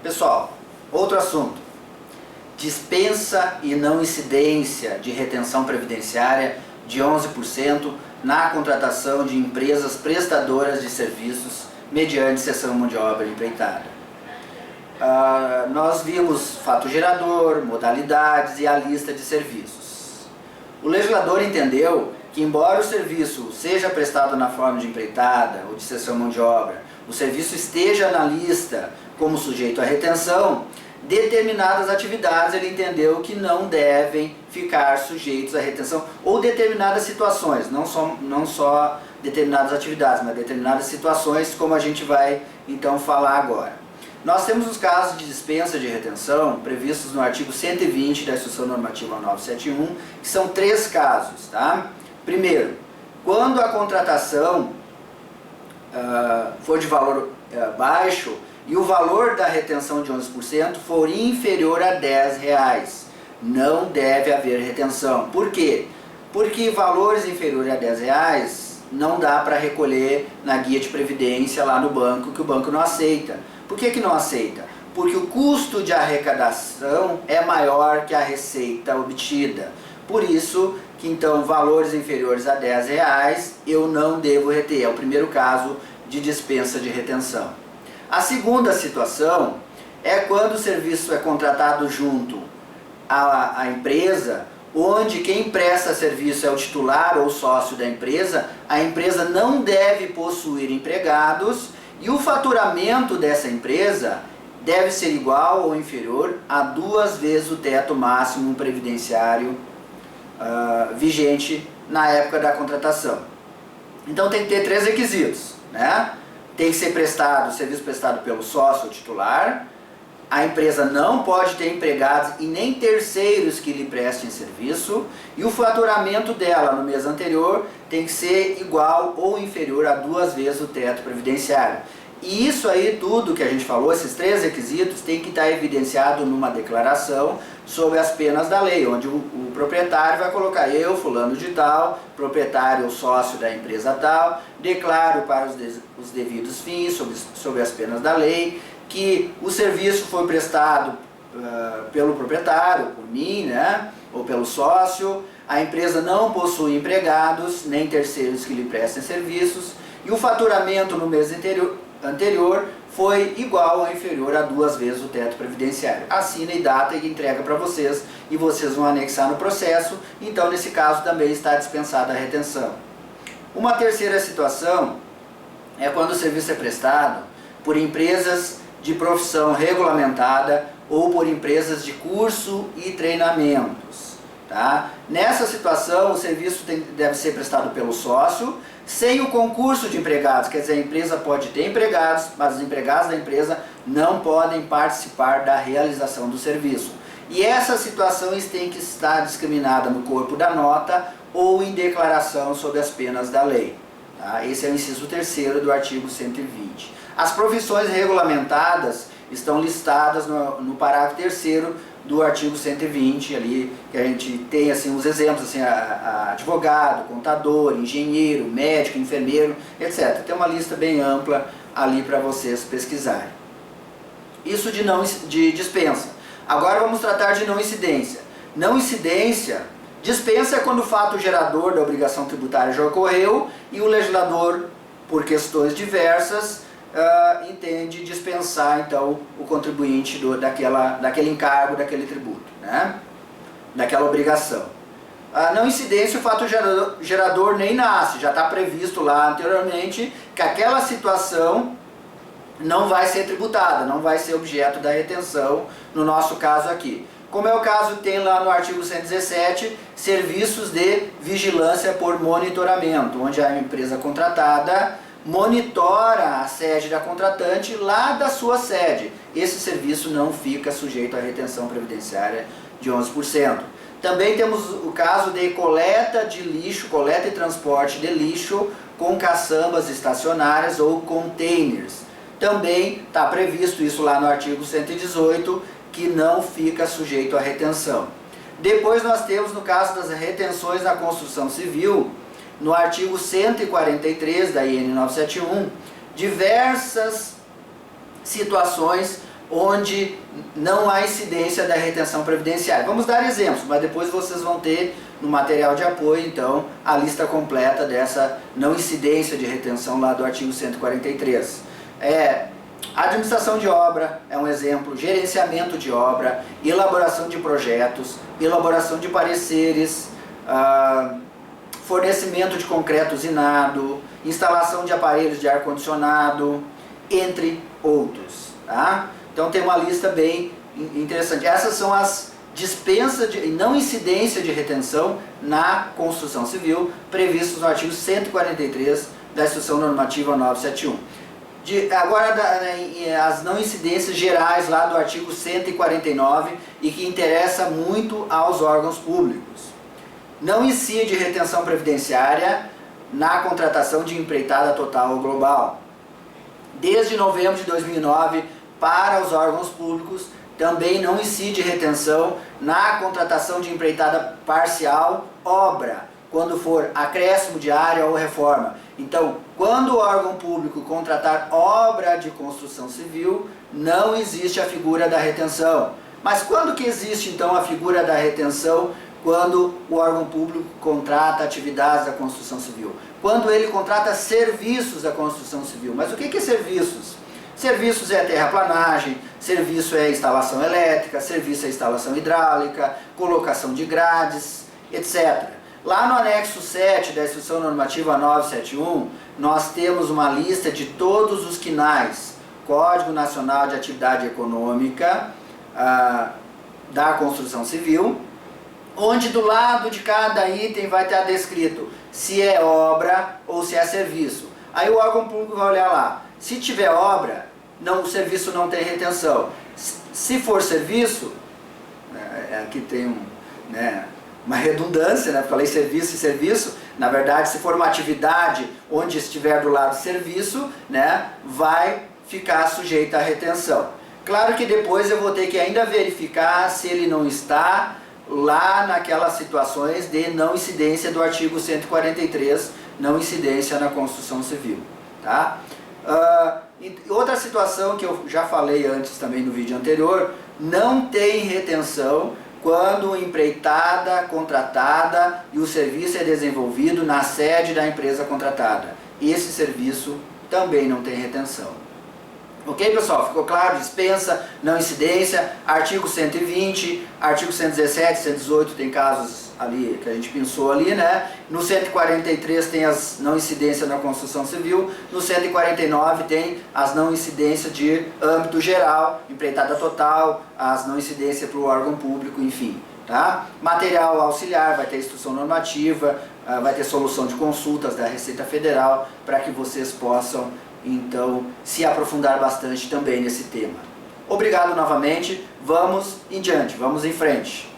Pessoal, outro assunto. Dispensa e não incidência de retenção previdenciária de 11% na contratação de empresas prestadoras de serviços mediante cessão de mão de obra empreitada. Nós vimos fato gerador, modalidades e a lista de serviços. O legislador entendeu que, embora o serviço seja prestado na forma de empreitada ou de cessão de mão de obra, o serviço esteja na lista como sujeito à retenção, determinadas atividades ele entendeu que não devem ficar sujeitos à retenção, ou determinadas situações, não só determinadas atividades, mas determinadas situações, como a gente vai então falar agora. Nós temos os casos de dispensa de retenção previstos no artigo 120 da Instrução Normativa 971, que são 3 casos, tá? Primeiro, quando a contratação for de valor baixo e o valor da retenção de 11% for inferior a R$10, não deve haver retenção. Por quê? Porque valores inferiores a R$10 não dá para recolher na guia de previdência lá no banco, que o banco não aceita. Por que que não aceita? Porque o custo de arrecadação é maior que a receita obtida. Por isso que então valores inferiores a R$10 eu não devo reter. É o primeiro caso de dispensa de retenção. A segunda situação é quando o serviço é contratado junto à empresa, onde quem presta serviço é o titular ou sócio da empresa, a empresa não deve possuir empregados e o faturamento dessa empresa deve ser igual ou inferior a 2 vezes o teto máximo previdenciário vigente na época da contratação. Então tem que ter 3 requisitos, né? Tem que ser prestado, serviço prestado pelo sócio ou titular, a empresa não pode ter empregados e nem terceiros que lhe prestem serviço, e o faturamento dela no mês anterior tem que ser igual ou inferior a 2 vezes o teto previdenciário. E isso aí, tudo que a gente falou, esses 3 requisitos, tem que estar evidenciado numa declaração sobre as penas da lei, onde o proprietário vai colocar: eu, fulano de tal, proprietário ou sócio da empresa tal, declaro para os devidos fins, sobre as penas da lei, que o serviço foi prestado pelo proprietário, por mim, né, ou pelo sócio, a empresa não possui empregados, nem terceiros que lhe prestem serviços, e o faturamento no mês anterior foi igual ou inferior a 2 vezes o teto previdenciário. Assina e data e entrega para vocês, e vocês vão anexar no processo. Então, nesse caso, também está dispensada a retenção. Uma terceira situação é quando o serviço é prestado por empresas de profissão regulamentada ou por empresas de curso e treinamentos. Tá? Nessa situação, o serviço deve ser prestado pelo sócio, sem o concurso de empregados, quer dizer, a empresa pode ter empregados, mas os empregados da empresa não podem participar da realização do serviço. E essas situações têm que estar discriminadas no corpo da nota ou em declaração sobre as penas da lei. Tá? Esse é o inciso 3º do artigo 120. As profissões regulamentadas estão listadas no parágrafo 3º do artigo 120, ali, que a gente tem assim, os exemplos, assim, advogado, contador, engenheiro, médico, enfermeiro, etc. Tem uma lista bem ampla ali para vocês pesquisarem. Isso de dispensa. Agora vamos tratar de não incidência. Não incidência, dispensa é quando o fato gerador da obrigação tributária já ocorreu e o legislador, por questões diversas, entende dispensar então o contribuinte daquele encargo, daquele tributo, né? Daquela obrigação. Não incidência, o fato gerador nem nasce, já está previsto lá anteriormente que aquela situação não vai ser tributada, não vai ser objeto da retenção, no nosso caso aqui. Como é o caso que tem lá no artigo 117, serviços de vigilância por monitoramento, onde a empresa contratada monitora a sede da contratante lá da sua sede. Esse serviço não fica sujeito à retenção previdenciária de 11%. Também temos o caso de coleta de lixo, coleta e transporte de lixo com caçambas estacionárias ou containers. Também está previsto isso lá no artigo 118, que não fica sujeito à retenção. Depois nós temos, no caso das retenções na construção civil, no artigo 143 da IN 971, diversas situações onde não há incidência da retenção previdenciária. Vamos dar exemplos, mas depois vocês vão ter no material de apoio, então, a lista completa dessa não incidência de retenção lá do artigo 143. Administração de obra é um exemplo, gerenciamento de obra, elaboração de projetos, elaboração de pareceres, fornecimento de concreto usinado, instalação de aparelhos de ar-condicionado, entre outros. Tá? Então tem uma lista bem interessante. Essas são as dispensas de não incidência de retenção na construção civil previstos no artigo 143 da Instrução Normativa 971. Agora as não incidências gerais lá do artigo 149 e que interessa muito aos órgãos públicos. Não incide retenção previdenciária na contratação de empreitada total ou global. Desde novembro de 2009, para os órgãos públicos, também não incide retenção na contratação de empreitada parcial, obra, quando for acréscimo de área ou reforma. Então, quando o órgão público contratar obra de construção civil, não existe a figura da retenção. Mas quando que existe então a figura da retenção? Quando o órgão público contrata atividades da construção civil. Quando ele contrata serviços da construção civil. Mas o que é serviços? Serviços é terraplanagem, serviço é instalação elétrica, serviço é instalação hidráulica, colocação de grades, etc. Lá no anexo 7 da Instrução Normativa 971, nós temos uma lista de todos os quinais, Código Nacional de Atividade Econômica da Construção Civil, onde do lado de cada item vai estar descrito se é obra ou se é serviço. Aí o órgão público vai olhar lá, se tiver obra, o serviço não tem retenção. Se for serviço, aqui tem uma redundância, né? Falei serviço e serviço, na verdade se for uma atividade onde estiver do lado serviço, né, vai ficar sujeita à retenção. Claro que depois eu vou ter que ainda verificar se ele não está lá naquelas situações de não incidência do artigo 143, não incidência na construção civil. Tá? Outra situação que eu já falei antes também no vídeo anterior, não tem retenção quando empreitada, contratada e o serviço é desenvolvido na sede da empresa contratada. Esse serviço também não tem retenção. Ok, pessoal? Ficou claro? Dispensa, não incidência, artigo 120, artigo 117, 118 tem casos ali que a gente pensou ali, né? No 143 tem as não incidências na construção civil, no 149 tem as não incidências de âmbito geral, empreitada total, as não incidências para o órgão público, enfim. Tá? Material auxiliar, vai ter instrução normativa, vai ter solução de consultas da Receita Federal, para que vocês possam então se aprofundar bastante também nesse tema. Obrigado novamente, vamos em diante, vamos em frente.